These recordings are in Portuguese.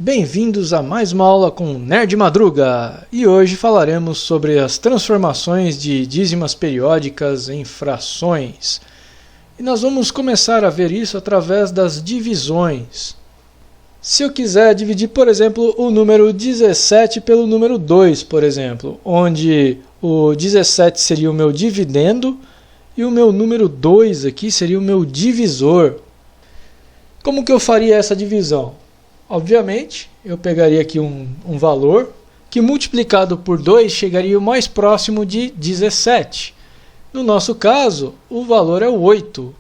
Bem-vindos a mais uma aula com Nerd Madruga, e hoje falaremos sobre as transformações de dízimas periódicas em frações. E nós vamos começar a ver isso através das divisões. Se eu quiser dividir, por exemplo, o número 17 pelo número 2, por exemplo, onde o 17 seria o meu dividendo e o meu número 2 aqui seria o meu divisor. Como que eu faria essa divisão? Obviamente, eu pegaria aqui um valor que multiplicado por 2 chegaria o mais próximo de 17. No nosso caso, o valor é o 8.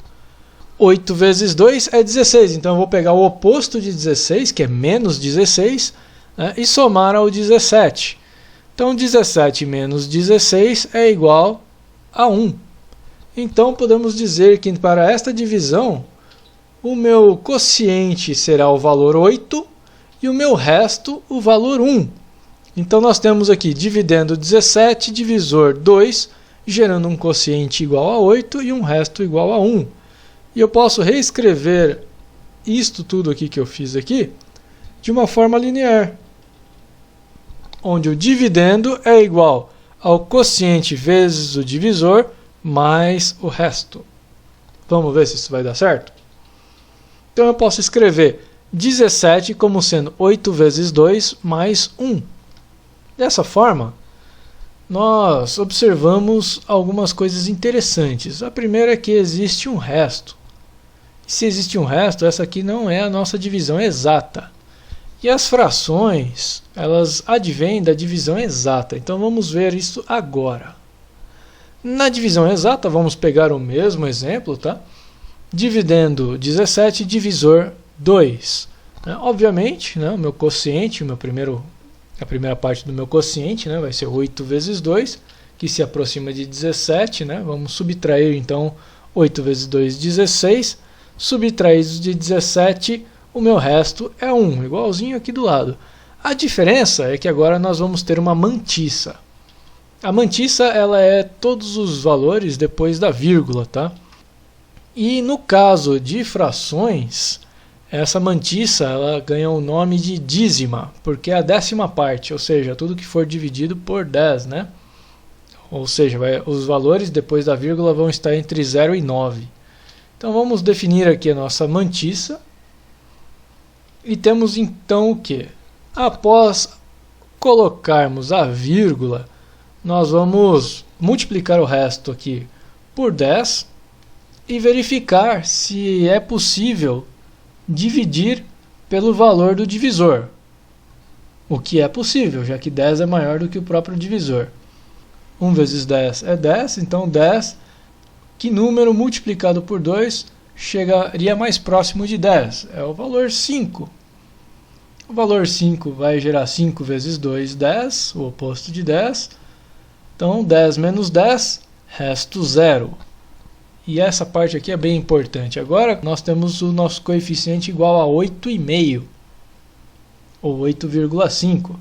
8 vezes 2 é 16, então eu vou pegar o oposto de 16, que é menos 16, né, e somar ao 17. Então 17 menos 16 é igual a 1. Então podemos dizer que para esta divisão, o meu quociente será o valor 8 e o meu resto o valor 1. Então nós temos aqui dividendo 17, divisor 2, gerando um quociente igual a 8 e um resto igual a 1. E eu posso reescrever isto tudo aqui que eu fiz aqui de uma forma linear, onde o dividendo é igual ao quociente vezes o divisor mais o resto. Vamos ver se isso vai dar certo? Então eu posso escrever 17 como sendo 8 vezes 2 mais 1. Dessa forma, nós observamos algumas coisas interessantes. A primeira é que existe um resto. Se existe um resto, essa aqui não é a nossa divisão exata. E as frações, elas advêm da divisão exata. Então vamos ver isso agora. Na divisão exata, vamos pegar o mesmo exemplo, tá? Dividendo 17, divisor 2. Obviamente, o meu quociente, a primeira parte do meu quociente, vai ser 8 vezes 2, que se aproxima de 17. Vamos subtrair, então, 8 vezes 2, 16. Subtraídos de 17, o meu resto é 1, igualzinho aqui do lado. A diferença é que agora nós vamos ter uma mantissa. A mantissa ela é todos os valores depois da vírgula, tá? E no caso de frações, essa mantissa ela ganha o nome de dízima, porque é a 10ª parte, ou seja, tudo que for dividido por 10, Ou seja, os valores depois da vírgula vão estar entre 0 e 9. Então vamos definir aqui a nossa mantissa. E temos então o que? Após colocarmos a vírgula, nós vamos multiplicar o resto aqui por 10 e verificar se é possível dividir pelo valor do divisor. O que é possível, já que 10 é maior do que o próprio divisor. 1 vezes 10 é 10, então 10, que número multiplicado por 2 chegaria mais próximo de 10? É o valor 5. O valor 5 vai gerar 5 vezes 2, 10, o oposto de 10. Então 10 menos 10, resto 0. E essa parte aqui é bem importante. Agora nós temos o nosso coeficiente igual a 8,5, ou 8,5,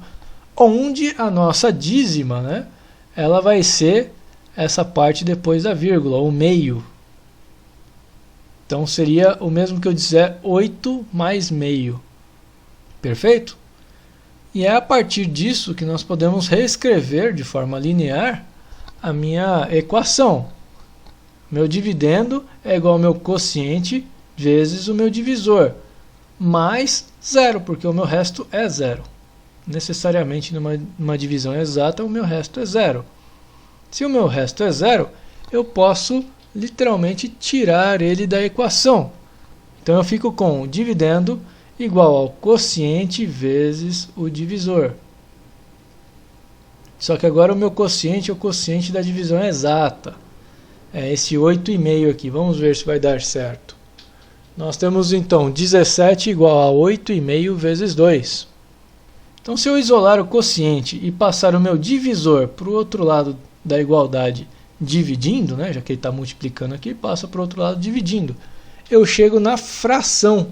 onde a nossa dízima, ela vai ser essa parte depois da vírgula, o meio. Então seria o mesmo que eu disser 8 mais meio. Perfeito? E é a partir disso que nós podemos reescrever de forma linear a minha equação. Meu dividendo é igual ao meu quociente vezes o meu divisor, mais 0, porque o meu resto é 0. Necessariamente numa divisão exata, o meu resto é 0. Se o meu resto é 0, eu posso literalmente tirar ele da equação. Então eu fico com o dividendo igual ao quociente vezes o divisor. Só que agora o meu quociente é o quociente da divisão exata. É esse 8,5 aqui. Vamos ver se vai dar certo. Nós temos então 17 igual a 8,5 vezes 2. Então se eu isolar o quociente e passar o meu divisor para o outro lado da igualdade dividindo, já que ele está multiplicando aqui, passa para o outro lado dividindo, eu chego na fração.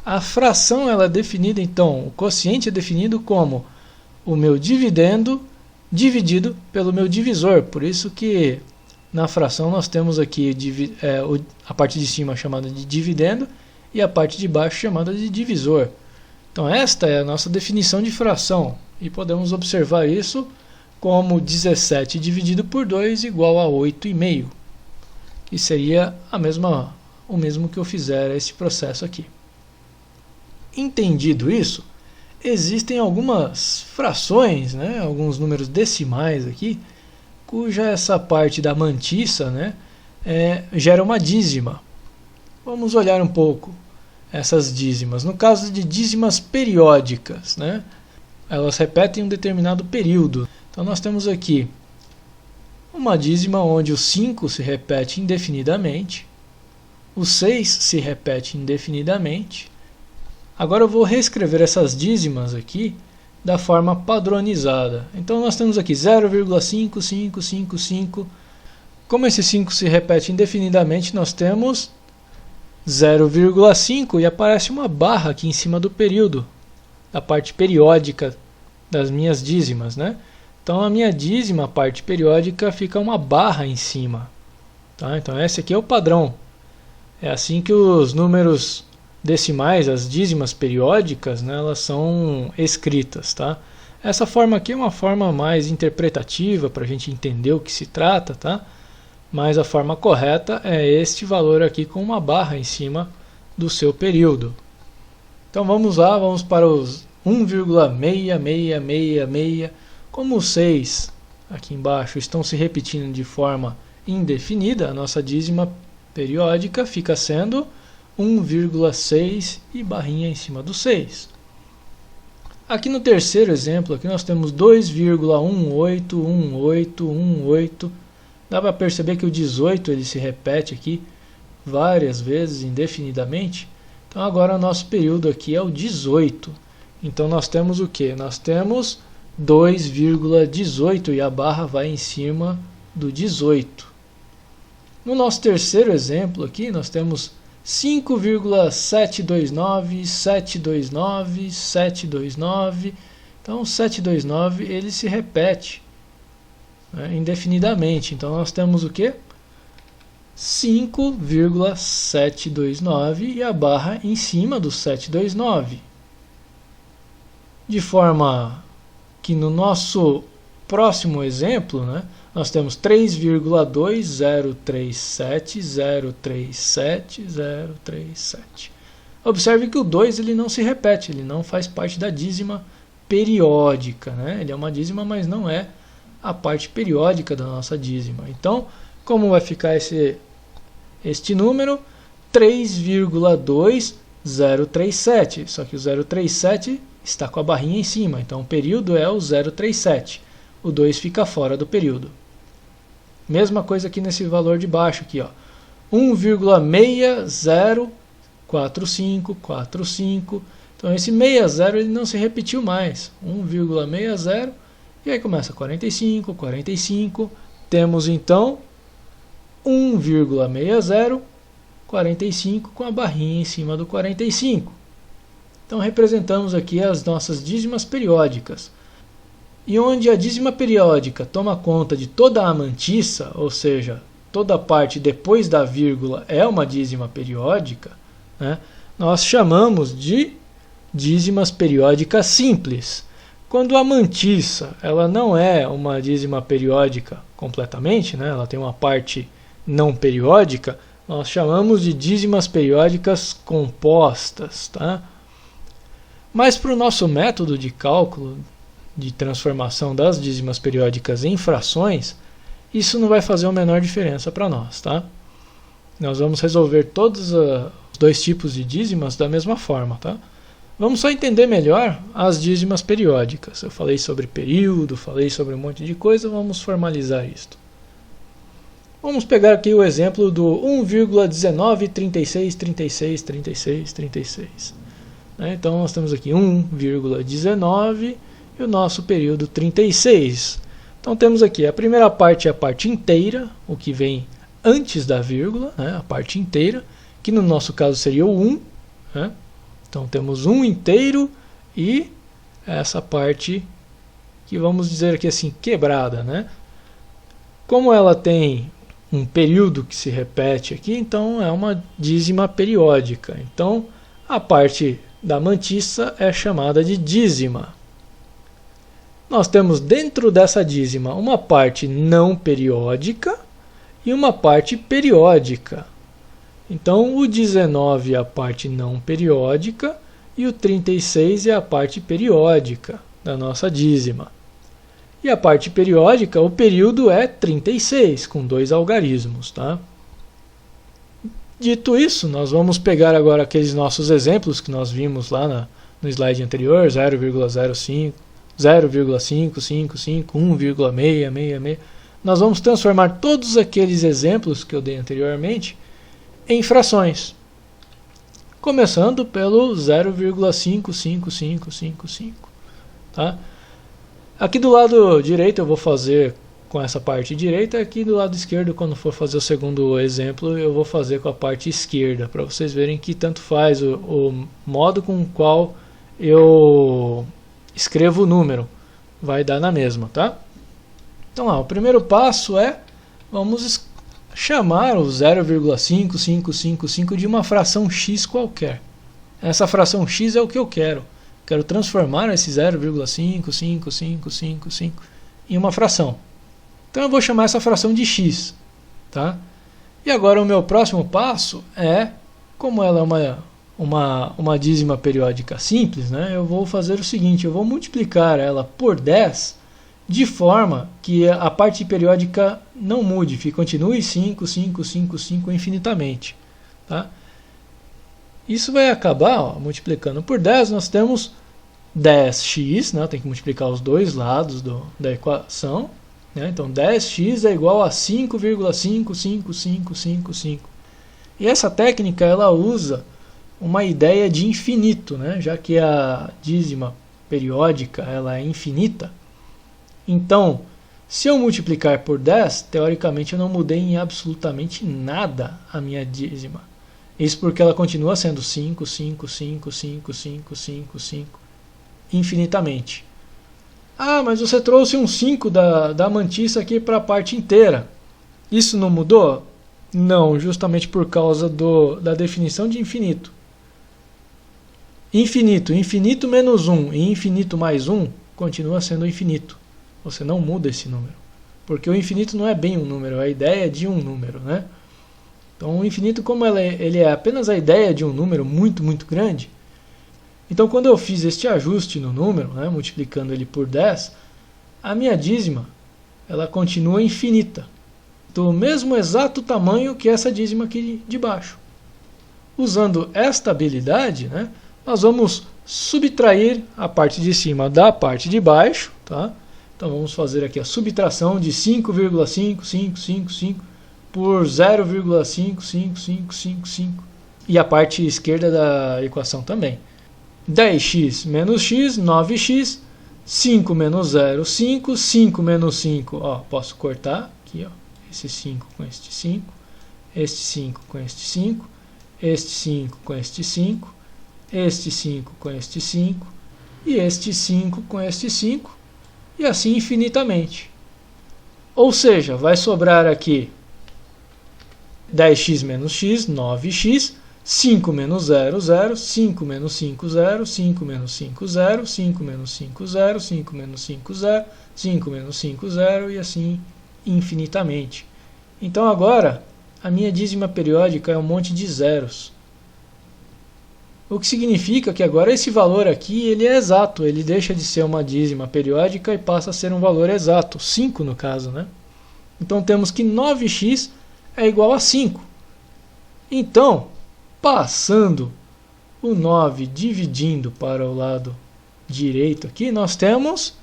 A fração ela é definida, então, o quociente é definido como o meu dividendo dividido pelo meu divisor. Por isso que na fração nós temos aqui a parte de cima chamada de dividendo e a parte de baixo chamada de divisor. Então esta é a nossa definição de fração, e podemos observar isso como 17 dividido por 2 igual a 8,5, que seria o mesmo que eu fizer esse processo aqui. Entendido isso, existem algumas frações, né, alguns números decimais aqui, cuja essa parte da mantissa, né, gera uma dízima. Vamos olhar um pouco essas dízimas. No caso de dízimas periódicas, né, elas repetem um determinado período. Então nós temos aqui uma dízima onde o 5 se repete indefinidamente, o 6 se repete indefinidamente. Agora eu vou reescrever essas dízimas aqui da forma padronizada. Então nós temos aqui 0,5555. Como esse 5 se repete indefinidamente, nós temos 0,5 e aparece uma barra aqui em cima do período, da parte periódica das minhas dízimas, né? Então a minha dízima, a parte periódica, fica uma barra em cima. Tá? Então esse aqui é o padrão. É assim que os números decimais, as dízimas periódicas, né, elas são escritas. Tá? Essa forma aqui é uma forma mais interpretativa para a gente entender o que se trata, tá? Mas a forma correta é este valor aqui com uma barra em cima do seu período. Então vamos lá, vamos para os 1,6666. Como os 6 aqui embaixo estão se repetindo de forma indefinida, a nossa dízima periódica fica sendo 1,6 e barrinha em cima do 6. Aqui no terceiro exemplo, aqui nós temos 2,181818. Dá para perceber que o 18 ele se repete aqui várias vezes indefinidamente. Então agora o nosso período aqui é o 18. Então nós temos o que? Nós temos 2,18 e a barra vai em cima do 18. No nosso terceiro exemplo aqui nós temos 5,729,729,729. Então o 729 ele se repete, né, indefinidamente. Então nós temos o que? 5,729 e a barra em cima do 729. De forma que no nosso próximo exemplo, né, nós temos 3,2037037,037,037. Observe que o 2 ele não se repete, ele não faz parte da dízima periódica, né? Ele é uma dízima, mas não é a parte periódica da nossa dízima. Então, como vai ficar este número? 3,2037, só que o 037 está com a barrinha em cima, então o período é o 037. O 2 fica fora do período. Mesma coisa aqui nesse valor de baixo, aqui, ó. 1,604545. Então esse 60 ele não se repetiu mais. 1,60 e aí começa 45, 45. Temos então 1,60, 45 com a barrinha em cima do 45. Então representamos aqui as nossas dízimas periódicas. E onde a dízima periódica toma conta de toda a mantissa, ou seja, toda a parte depois da vírgula é uma dízima periódica, né, nós chamamos de dízimas periódicas simples. Quando a mantissa ela não é uma dízima periódica completamente, né, ela tem uma parte não periódica, nós chamamos de dízimas periódicas compostas. Tá? Mas para o nosso método de cálculo de transformação das dízimas periódicas em frações, isso não vai fazer a menor diferença para nós. Tá? Nós vamos resolver todos os dois tipos de dízimas da mesma forma. Tá? Vamos só entender melhor as dízimas periódicas. Eu falei sobre período, falei sobre um monte de coisa, vamos formalizar isto. Vamos pegar aqui o exemplo do 1,1936363636. Então nós temos aqui 1,19 e o nosso período 36. Então temos aqui a primeira parte é a parte inteira, o que vem antes da vírgula, né, a parte inteira, que no nosso caso seria o 1. Né? Então temos 1 inteiro e essa parte que vamos dizer aqui assim, quebrada. Né? Como ela tem um período que se repete aqui, então é uma dízima periódica. Então a parte da mantissa é chamada de dízima. Nós temos dentro dessa dízima uma parte não periódica e uma parte periódica. Então o 19 é a parte não periódica e o 36 é a parte periódica da nossa dízima. E a parte periódica, o período é 36, com 2 algarismos, tá? Dito isso, nós vamos pegar agora aqueles nossos exemplos que nós vimos lá no slide anterior, 0,05, 0,555, 1,666. Nós vamos transformar todos aqueles exemplos que eu dei anteriormente em frações. Começando pelo 0,55555. Tá? Aqui do lado direito eu vou fazer com essa parte direita, aqui do lado esquerdo, quando for fazer o segundo exemplo, eu vou fazer com a parte esquerda, para vocês verem que tanto faz o modo com o qual eu escrevo o número, vai dar na mesma, tá? Então lá, o primeiro passo é, vamos chamar o 0,5555 de uma fração x qualquer. Essa fração x é o que eu quero. Quero transformar esse 0,55555 em uma fração. Então eu vou chamar essa fração de x. Tá? E agora o meu próximo passo é, como ela é uma dízima periódica simples, né, eu vou fazer o seguinte, eu vou multiplicar ela por 10 de forma que a parte periódica não mude, continue 5, 5, 5, 5 infinitamente. Tá? Isso vai acabar, multiplicando por 10, nós temos 10x, né, tem que multiplicar os dois lados da equação, né, então 10x é igual a 5,55555. E essa técnica ela usa uma ideia de infinito, né, já que a dízima periódica ela é infinita. Então, se eu multiplicar por 10, teoricamente eu não mudei em absolutamente nada a minha dízima. Isso porque ela continua sendo 5, 5, 5, 5, 5, 5, 5, infinitamente. Ah, mas você trouxe um 5 da mantissa aqui para a parte inteira. Isso não mudou? Não, justamente por causa da definição de infinito. Infinito, infinito menos 1 e infinito mais 1 continua sendo infinito. Você não muda esse número. Porque o infinito não é bem um número, é a ideia de um número, né? Então o infinito, como ele é apenas a ideia de um número muito, muito grande, então quando eu fiz este ajuste no número, né, multiplicando ele por 10, a minha dízima ela continua infinita, do mesmo exato tamanho que essa dízima aqui de baixo. Usando esta habilidade, né, nós vamos subtrair a parte de cima da parte de baixo. Tá? Então vamos fazer aqui a subtração de 5,5555 por 0,55555 e a parte esquerda da equação também. 10x menos x, 9x, 5 menos 0, 5, 5 menos 5, ó, posso cortar aqui, ó, esse 5 com este 5, este 5 com este 5, este 5 com este 5, este 5 com este 5, e este 5 com este 5, e assim infinitamente. Ou seja, vai sobrar aqui 10x menos x, 9x, 5 menos 0, 0, 5 menos 5, 0, 5 menos 5, 0, 5 menos 5, 0, 5 menos 5, 0, 5 menos 5, 0 e assim infinitamente. Então agora a minha dízima periódica é um monte de zeros. O que significa que agora esse valor aqui ele é exato, ele deixa de ser uma dízima periódica e passa a ser um valor exato, 5 no caso, né? Então temos que 9x é igual a 5. Então, passando o 9 dividindo para o lado direito aqui, nós temos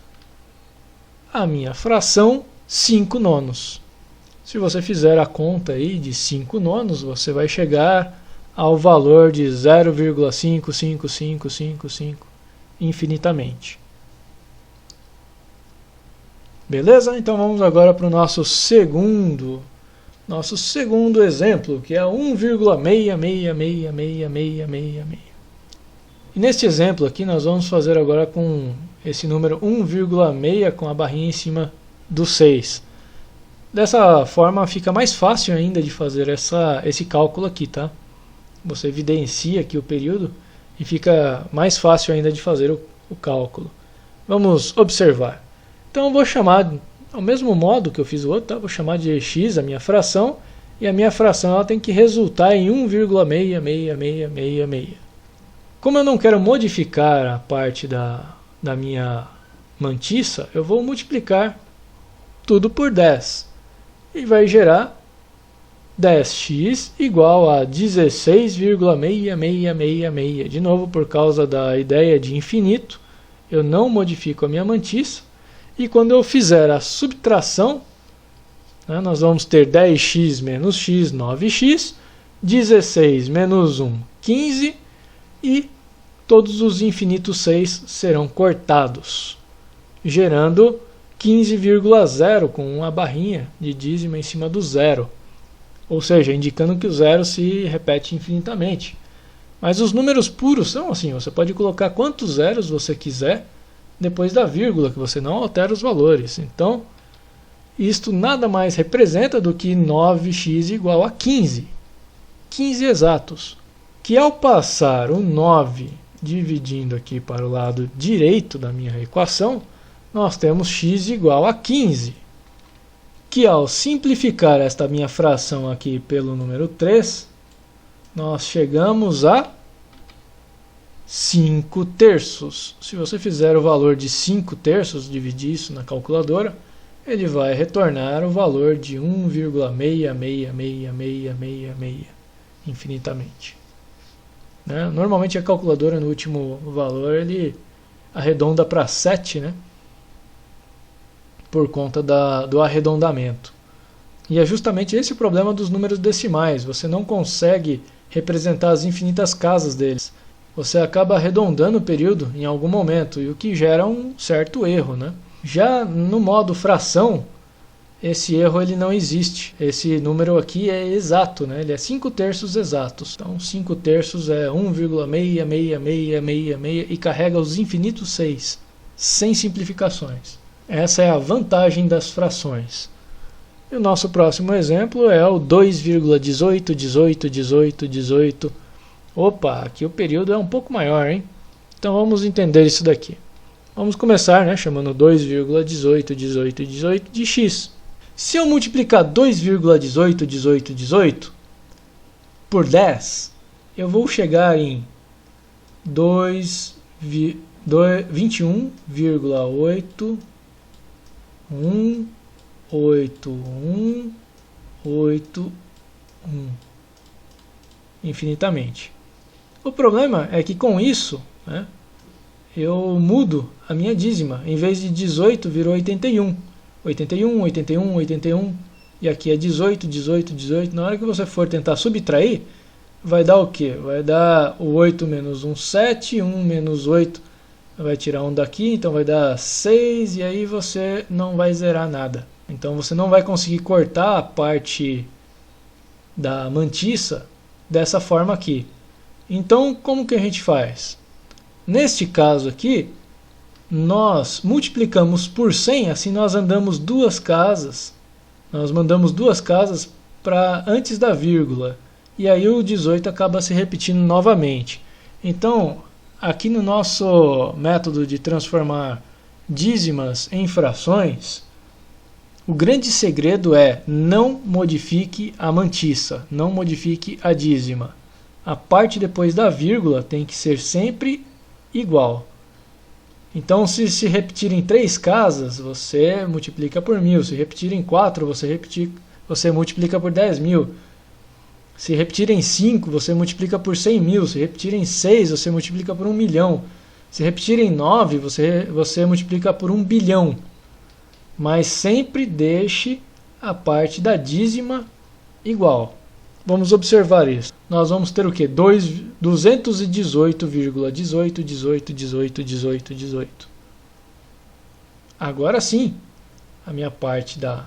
a minha fração 5 nonos. Se você fizer a conta aí de 5 nonos, você vai chegar ao valor de 0,55555 infinitamente. Beleza? Então vamos agora para o nosso segundo exemplo, que é 1,6666666. E neste exemplo aqui nós vamos fazer agora com esse número 1,6 com a barrinha em cima do 6. Dessa forma fica mais fácil ainda de fazer esse cálculo aqui, tá? Você evidencia aqui o período e fica mais fácil ainda de fazer o cálculo. Vamos observar. Então eu vou chamar, ao mesmo modo que eu fiz o outro, tá? Vou chamar de x a minha fração, e a minha fração ela tem que resultar em 1,66666. Como eu não quero modificar a parte da minha mantissa, eu vou multiplicar tudo por 10. E vai gerar 10x igual a 16,6666. De novo, por causa da ideia de infinito, eu não modifico a minha mantissa. E quando eu fizer a subtração, né, nós vamos ter 10x menos x, 9x, 16 menos 1, 15, e todos os infinitos 6 serão cortados, gerando 15,0 com uma barrinha de dízima em cima do zero. Ou seja, indicando que o zero se repete infinitamente. Mas os números puros são assim, você pode colocar quantos zeros você quiser depois da vírgula, que você não altera os valores. Então, isto nada mais representa do que 9x igual a 15. 15 exatos. Que ao passar o 9 dividindo aqui para o lado direito da minha equação, nós temos x igual a 15. Que ao simplificar esta minha fração aqui pelo número 3, nós chegamos a 5 terços. Se você fizer o valor de 5 terços, dividir isso na calculadora, ele vai retornar o valor de 1,66666 infinitamente. Né? Normalmente a calculadora no último valor ele arredonda para 7, né? Por conta do arredondamento. E é justamente esse o problema dos números decimais. Você não consegue representar as infinitas casas deles. Você acaba arredondando o período em algum momento, e o que gera um certo erro, né? Já no modo fração, esse erro ele não existe. Esse número aqui é exato, né? Ele é 5 terços exatos. Então 5 terços é 1,66666 e carrega os infinitos 6, sem simplificações. Essa é a vantagem das frações. E o nosso próximo exemplo é o 2,18181818. Opa, aqui o período é um pouco maior, hein? Então vamos entender isso daqui. Vamos começar, né, chamando 2,181818 de x. Se eu multiplicar 2,181818 por 10, eu vou chegar em 21,818181 infinitamente. O problema é que com isso, né, eu mudo a minha dízima. Em vez de 18 virou 81. 81, 81, 81. E aqui é 18, 18, 18. Na hora que você for tentar subtrair, vai dar o quê? Vai dar o 8 menos 1, 7. 1 menos 8 vai tirar 1 daqui, então vai dar 6. E aí você não vai zerar nada. Então você não vai conseguir cortar a parte da mantissa dessa forma aqui. Então, como que a gente faz? Neste caso aqui, nós multiplicamos por 100, assim nós andamos duas casas. Nós mandamos duas casas para antes da vírgula. E aí o 18 acaba se repetindo novamente. Então, aqui no nosso método de transformar dízimas em frações, o grande segredo é não modifique a mantissa, não modifique a dízima. A parte depois da vírgula tem que ser sempre igual. Então, se repetirem 3 casas, você multiplica por 1000. Se repetirem 4, você multiplica por 10.000. Se repetirem 5, você multiplica por 100.000. Se repetirem 6, você multiplica por 1 milhão. Se repetirem 9, você multiplica por 1 bilhão. Mas sempre deixe a parte da dízima igual. Vamos observar isso. Nós vamos ter o quê? 218,18181818. Agora sim, a minha parte da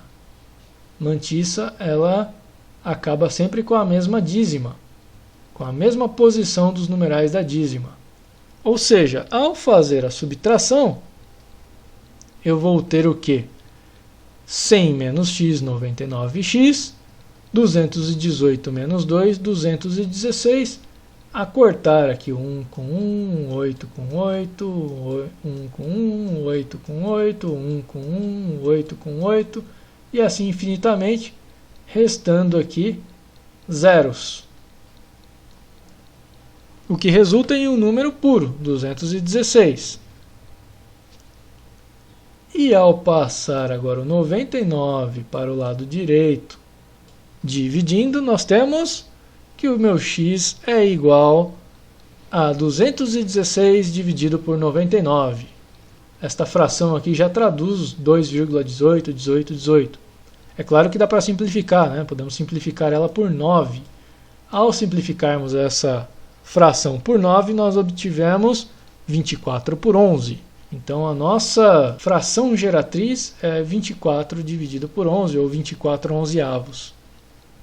mantissa, ela acaba sempre com a mesma dízima, com a mesma posição dos numerais da dízima. Ou seja, ao fazer a subtração, eu vou ter o quê? 100 menos x, 99x, 218 menos 2, 216, a cortar aqui 1 com 1, 8 com 8, 1 com 1, 8 com 8, 1 com 1, 8 com 8, e assim infinitamente, restando aqui zeros. O que resulta em um número puro, 216. E ao passar agora o 99 para o lado direito, dividindo, nós temos que o meu x é igual a 216 dividido por 99. Esta fração aqui já traduz 2,18, 18, 18. É claro que dá para simplificar, né? Podemos simplificar ela por 9. Ao simplificarmos essa fração por 9, nós obtivemos 24 por 11. Então a nossa fração geratriz é 24 dividido por 11, ou 24 onzeavos.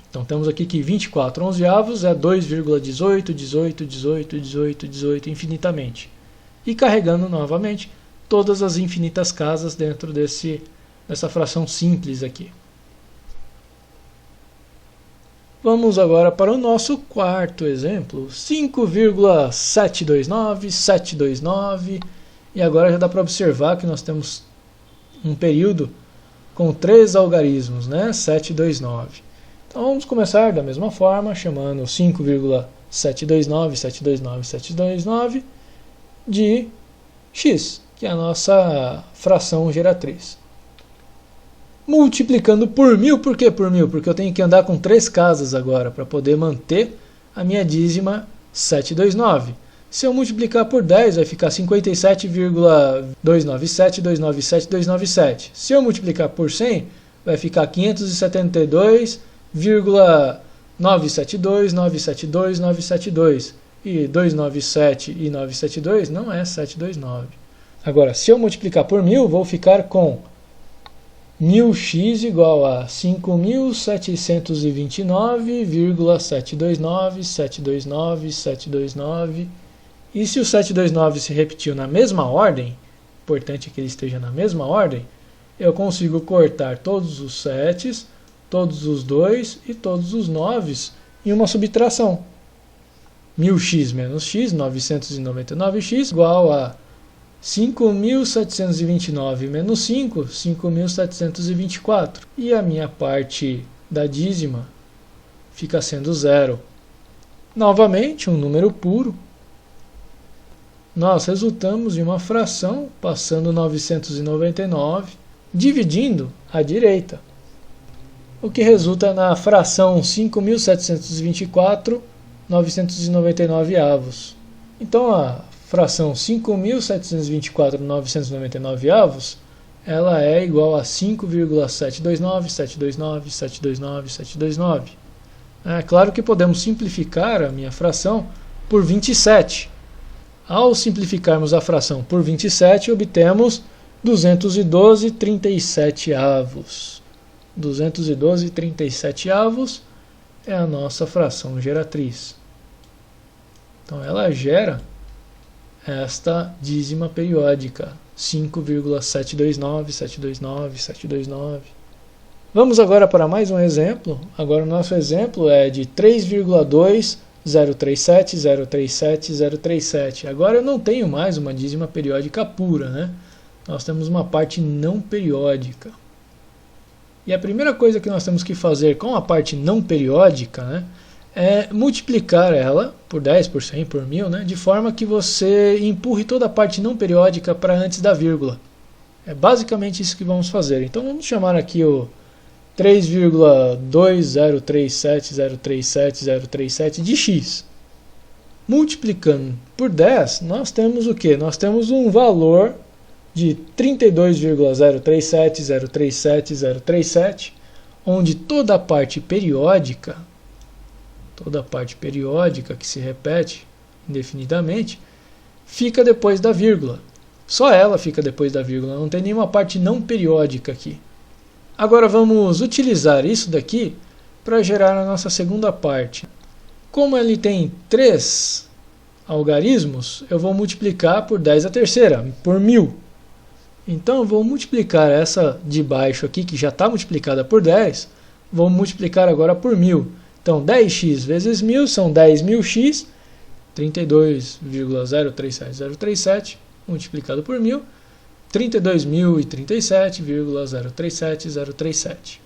Então temos aqui que 24 onzeavos é 2,18, 18, 18, 18, 18, infinitamente. E carregando novamente todas as infinitas casas dentro dessa fração simples aqui. Vamos agora para o nosso quarto exemplo, 5,729, 729, e agora já dá para observar que nós temos um período com 3 algarismos, né? 729. Então vamos começar da mesma forma, chamando 5,729, 729, 729 de x, que é a nossa fração geratriz. Multiplicando por 1000, por que por 1000? Porque eu tenho que andar com 3 casas agora para poder manter a minha dízima 729. Se eu multiplicar por 10, vai ficar 57,297, 297, 297. Se eu multiplicar por 100, vai ficar 572,972, 972, 972. E 297 e 972 não é 729. Agora, se eu multiplicar por 1000, vou ficar com 1000x igual a 5.729,729, 729, 729. E se o 729 se repetiu na mesma ordem, importante é que ele esteja na mesma ordem, eu consigo cortar todos os 7s, todos os 2 e todos os 9s em uma subtração. 1000x menos x, 999x, igual a 5.729 menos 5, 5.724. E a minha parte da dízima fica sendo zero. Novamente, um número puro. Nós resultamos em uma fração, passando 999, dividindo à direita. O que resulta na fração 5.724, 999 avos. Então a fração 5.724, 999 avos, ela é igual a 5,729, 729, 729, 729. É claro que podemos simplificar a minha fração por 27. Ao simplificarmos a fração por 27, obtemos 212,37 avos. 212,37 avos é a nossa fração geratriz. Então ela gera esta dízima periódica, 5,729, 729, 729. Vamos agora para mais um exemplo. Agora o nosso exemplo é de 3,2037, 037, 037. Agora eu não tenho mais uma dízima periódica pura, né? Nós temos uma parte não periódica. E a primeira coisa que nós temos que fazer com a parte não periódica, né, é multiplicar ela por 10, por 100, por 1000, né, de forma que você empurre toda a parte não periódica para antes da vírgula. É basicamente isso que vamos fazer. Então vamos chamar aqui o 3,2037037, de x. Multiplicando por 10, nós temos o quê? Nós temos um valor de 32,037037, onde toda a parte periódica que se repete indefinidamente, fica depois da vírgula. Só ela fica depois da vírgula, não tem nenhuma parte não periódica aqui. Agora vamos utilizar isso daqui para gerar a nossa segunda parte. Como ele tem 3 algarismos, eu vou multiplicar por 10 a terceira, por 1000. Então eu vou multiplicar essa de baixo aqui, que já está multiplicada por 10, vou multiplicar agora por 1000. Então 10x vezes 1000 são 10.000x, 32,037037 multiplicado por 1000, 32.037,037037.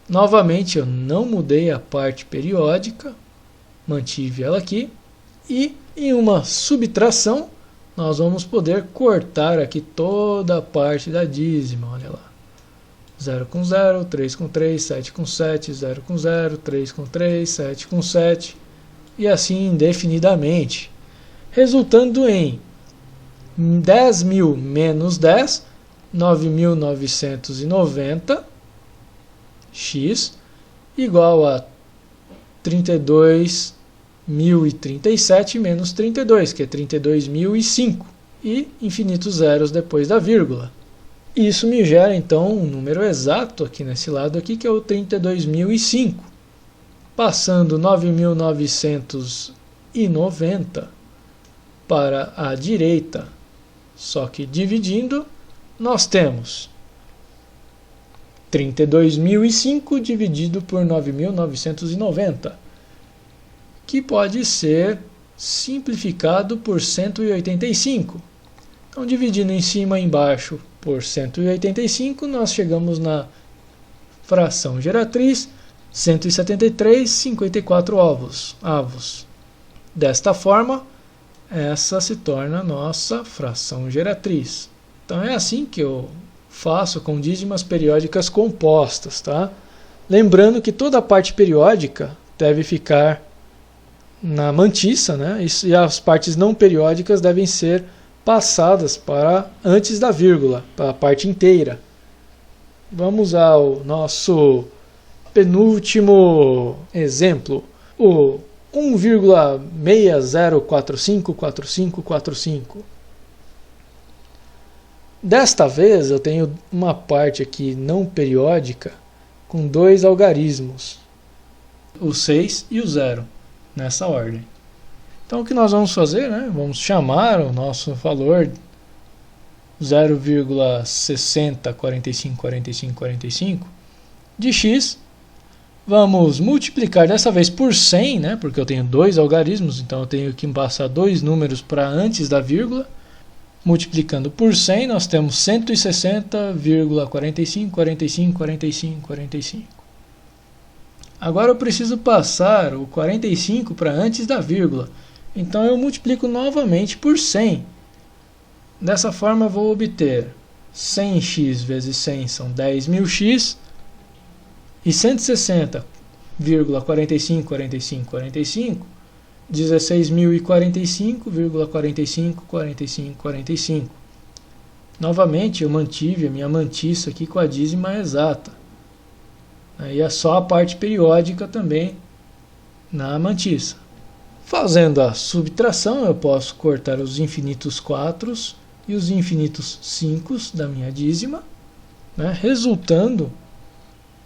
Novamente, eu não mudei a parte periódica, mantive ela aqui, e em uma subtração, nós vamos poder cortar aqui toda a parte da dízima, olha lá. 0 com 0, 3 com 3, 7 com 7, 0 com 0, 3 com 3, 7 com 7, e assim indefinidamente, resultando em 10.000 menos 10, 9.990, x, igual a 32.037 menos 32, que é 32.005, e infinitos zeros depois da vírgula. Isso me gera, então, um número exato aqui nesse lado aqui, que é o 32.005. Passando 9.990 para a direita, só que dividindo, nós temos 32.005 dividido por 9.990, que pode ser simplificado por 185. Então, dividindo em cima e embaixo por 185, nós chegamos na fração geratriz 173,54 avos. Desta forma, essa se torna a nossa fração geratriz. Então é assim que eu faço com dízimas periódicas compostas, tá? Lembrando que toda a parte periódica deve ficar na mantiça, né? E as partes não periódicas devem ser passadas para antes da vírgula, para a parte inteira. Vamos ao nosso penúltimo exemplo, o 1,60454545. Desta vez eu tenho uma parte aqui não periódica com dois algarismos, o 6 e o 0, nessa ordem. Então o que nós vamos fazer, né? Vamos chamar o nosso valor 0,60454545 de x. Vamos multiplicar dessa vez por 100, né? Porque eu tenho dois algarismos, então eu tenho que passar dois números para antes da vírgula. Multiplicando por 100, nós temos 160,45454545. Agora eu preciso passar o 45 para antes da vírgula. Então eu multiplico novamente por 100. Dessa forma eu vou obter 100x vezes 100 são 10.000x. E 160,454545, 16.045,454545. Novamente eu mantive a minha mantiça aqui com a dízima exata. Aí é só a parte periódica também na mantiça. Fazendo a subtração, eu posso cortar os infinitos 4 e os infinitos 5 da minha dízima, né, resultando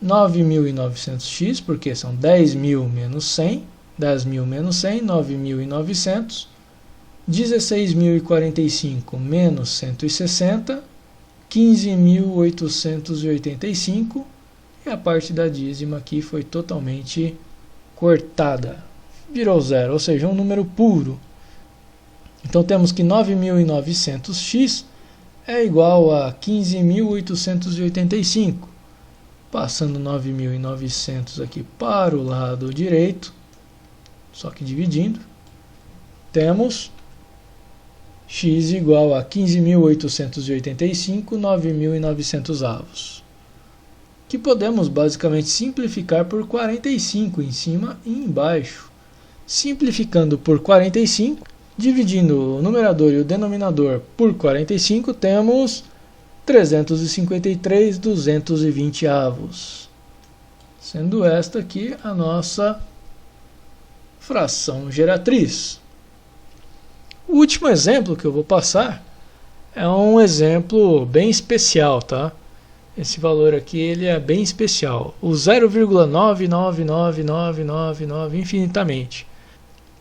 9.900x, porque são 10.000 menos 100, 10.000 menos 100, 9.900, 16.045 menos 160, 15.885, e a parte da dízima aqui foi totalmente cortada, virou zero, ou seja, um número puro. Então temos que 9.900x é igual a 15.885. Passando 9.900 aqui para o lado direito, só que dividindo, temos x igual a 15.885, 9.900 avos, que podemos basicamente simplificar por 45 em cima e embaixo. Simplificando por 45, dividindo o numerador e o denominador por 45, temos 353,220 avos, sendo esta aqui a nossa fração geratriz. O último exemplo que eu vou passar é um exemplo bem especial, tá? Esse valor aqui ele é bem especial, o 0,999999 infinitamente.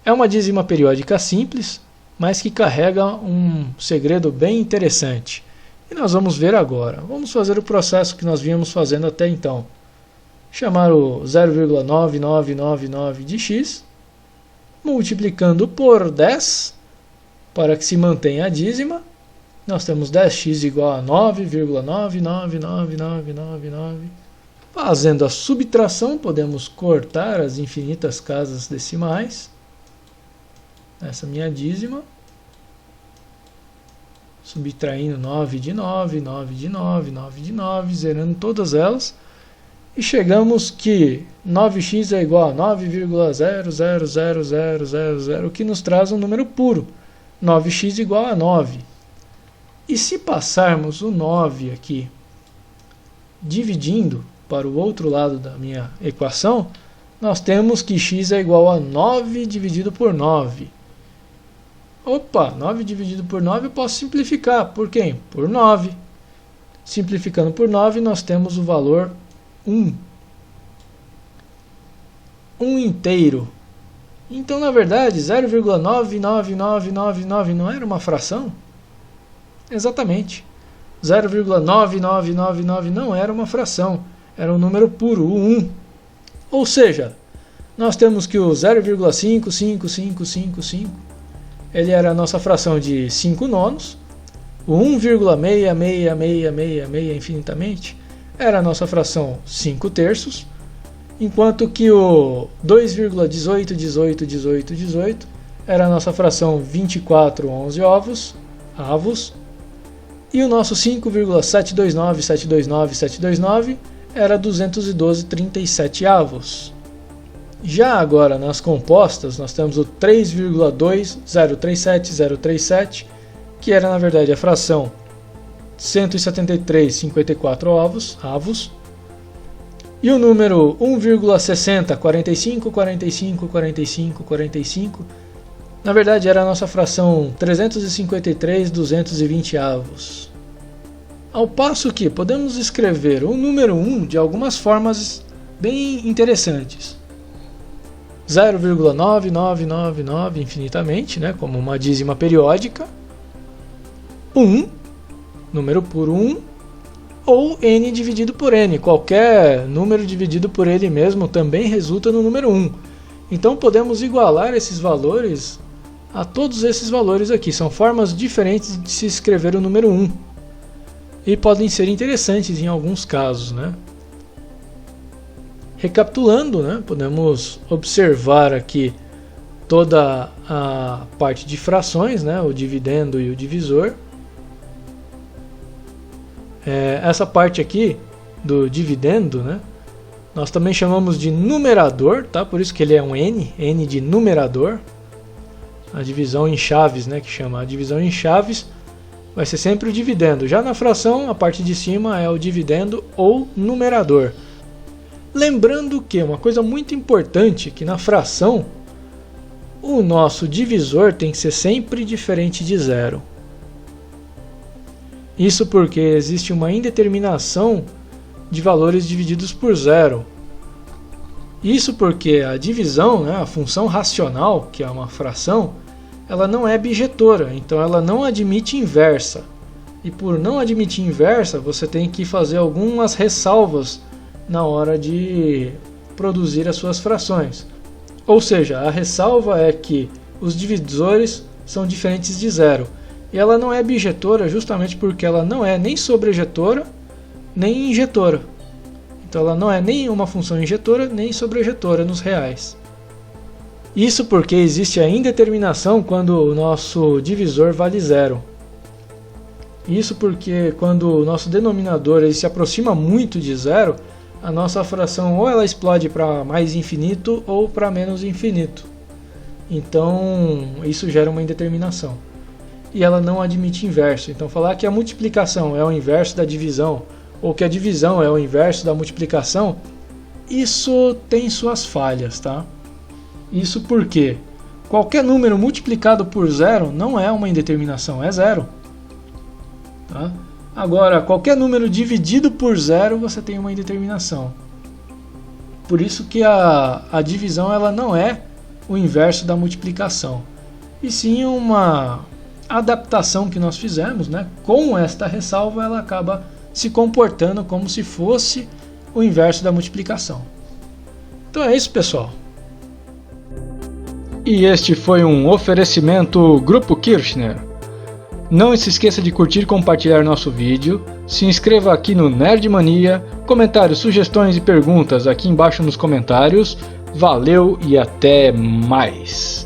É uma dízima periódica simples, mas que carrega um segredo bem interessante. E nós vamos ver agora. Vamos fazer o processo que nós vínhamos fazendo até então. Chamar o 0,9999 de x multiplicando por 10, para que se mantenha a dízima, nós temos 10x igual a 9,999999. Fazendo a subtração, podemos cortar as infinitas casas decimais. Essa é a minha dízima. Subtraindo 9 de 9, 9 de 9, 9 de 9, zerando todas elas. E chegamos que 9x é igual a 9,000000, o que nos traz um número puro. 9x igual a 9. E se passarmos o 9 aqui, dividindo para o outro lado da minha equação, nós temos que x é igual a 9 dividido por 9. Opa, 9 dividido por 9 eu posso simplificar. Por quem? Por 9. Simplificando por 9, nós temos o valor 1. 1 inteiro. Então, na verdade, 0,99999 não era uma fração? Exatamente. 0,9999 não era uma fração. Era um número puro, o 1. Ou seja, nós temos que o 0,55555, ele era a nossa fração de 5 nonos. O 1,66666 infinitamente era a nossa fração 5 terços. Enquanto que o 2,18181818 era a nossa fração 2411 avos. E o nosso 5,729729 era 212,37 avos. Já agora nas compostas nós temos o 3,2037037, que era na verdade a fração 173,54 avos. E o número 1,6045454545, na verdade era a nossa fração 353,220 avos. Ao passo que podemos escrever o número 1 de algumas formas bem interessantes. 0,9999 infinitamente, né, como uma dízima periódica. 1, número puro 1, ou n dividido por n. Qualquer número dividido por ele mesmo também resulta no número 1. Então podemos igualar esses valores a todos esses valores aqui. São formas diferentes de se escrever o número 1. E podem ser interessantes em alguns casos, né? Recapitulando, né, podemos observar aqui toda a parte de frações, né, o dividendo e o divisor. Essa parte aqui do dividendo, né, nós também chamamos de numerador, tá? Por isso que ele é um n de numerador. A divisão em chaves, né, que chama a divisão em chaves, vai ser sempre o dividendo. Já na fração, a parte de cima é o dividendo ou numerador. Lembrando que uma coisa muito importante, que na fração o nosso divisor tem que ser sempre diferente de zero. Isso porque existe uma indeterminação de valores divididos por zero. Isso porque a divisão, né, a função racional, que é uma fração, ela não é bijetora, então ela não admite inversa. E por não admitir inversa, você tem que fazer algumas ressalvas na hora de produzir as suas frações. Ou seja, a ressalva é que os divisores são diferentes de zero. E ela não é bijetora justamente porque ela não é nem sobrejetora, nem injetora. Então ela não é nem uma função injetora, nem sobrejetora nos reais. Isso porque existe a indeterminação quando o nosso divisor vale zero. Isso porque quando o nosso denominador ele se aproxima muito de zero, a nossa fração ou ela explode para mais infinito ou para menos infinito. Então isso gera uma indeterminação. E ela não admite inverso. Então falar que a multiplicação é o inverso da divisão ou que a divisão é o inverso da multiplicação, isso tem suas falhas, tá? Isso porque qualquer número multiplicado por zero não é uma indeterminação, é zero. Tá? Agora, qualquer número dividido por zero, você tem uma indeterminação. Por isso que a divisão ela não é o inverso da multiplicação. E sim uma adaptação que nós fizemos, né? Com esta ressalva, ela acaba se comportando como se fosse o inverso da multiplicação. Então é isso, pessoal. E este foi um oferecimento Grupo Kirchner. Não se esqueça de curtir e compartilhar nosso vídeo, se inscreva aqui no Nerd Mania, comentários, sugestões e perguntas aqui embaixo nos comentários. Valeu e até mais!